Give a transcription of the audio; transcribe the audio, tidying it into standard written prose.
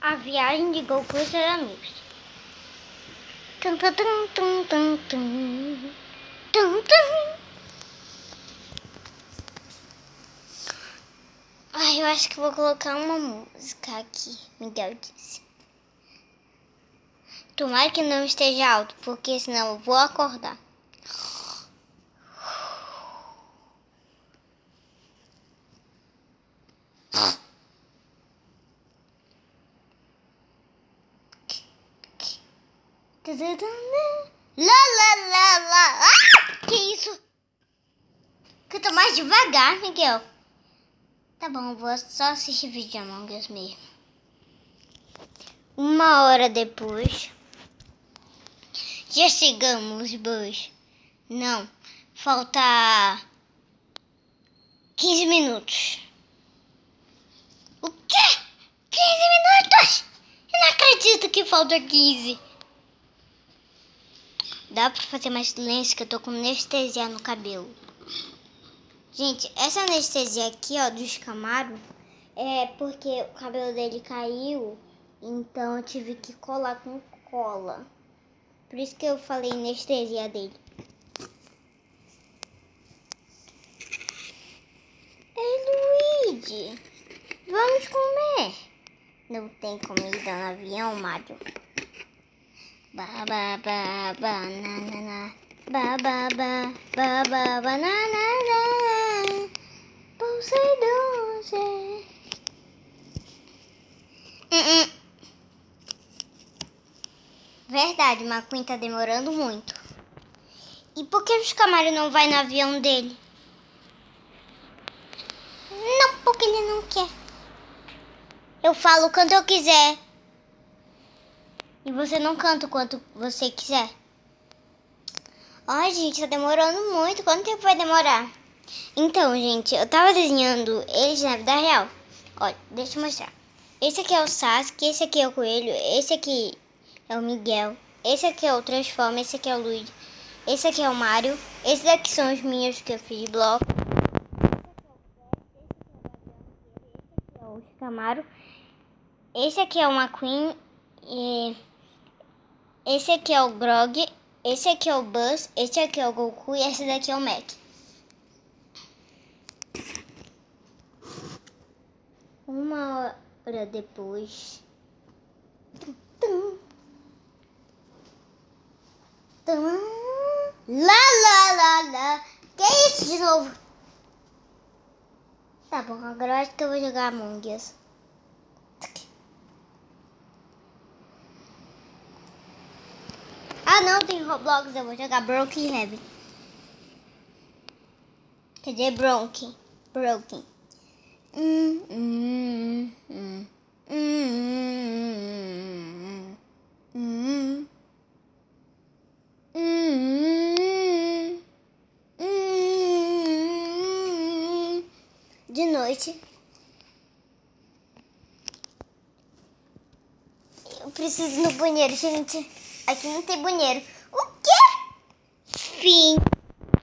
A viagem de Goku e seus amigos. Tum, tum, tum, tum, tum, tum. Tum, tum. Ai, eu acho que vou colocar uma música aqui, Miguel disse. Tomara que não esteja alto, porque senão eu vou acordar. Lá, lá, lá, lá. Ah, que isso? Canta mais devagar, Miguel. Tá bom, vou só assistir vídeo de Among Us mesmo. 1 hora depois. Já chegamos, Bush. Não, falta 15 minutos. O quê? 15 minutos? Eu não acredito que falta 15. Dá pra fazer mais silêncio que eu tô com anestesia no cabelo. Gente, essa anestesia aqui, ó, do Camaro, é porque o cabelo dele caiu, então eu tive que colar com cola. Por isso que eu falei anestesia dele. Ei, Luigi, vamos comer. Não tem comida no avião, Mário. Ba, ba, ba, banana. Ba, ba, ba, ba, ba, banana. Poseidon. Verdade, o McQueen tá demorando muito. E por que o Camaro não vai no avião dele? Não, porque ele não quer. Eu falo quando eu quiser. E você não canta o quanto você quiser. Ai, gente, tá demorando muito. Quanto tempo vai demorar? Então, gente, eu tava desenhando eles na vida real. Olha, deixa eu mostrar. Esse aqui é o Sasuke, esse aqui é o Coelho, esse aqui é o Miguel, esse aqui é o Transforma, esse aqui é o Luigi, esse aqui é o Mario, esses aqui são os minhas que eu fiz de bloco. Esse aqui é o Camaro, esse aqui é o McQueen, e esse aqui é o Grog, esse aqui é o Buzz, esse aqui é o Goku e esse daqui é o Mac. 1 hora depois. Lá, lá, lá, lá. Que é isso de novo? Tá bom, agora acho que eu vou jogar Among Us. Ah, não, tem Roblox. Eu vou jogar Broken Heaven. Quer dizer, Broken. De noite. Eu preciso ir no banheiro, gente. Aqui não tem banheiro. O quê? Fim.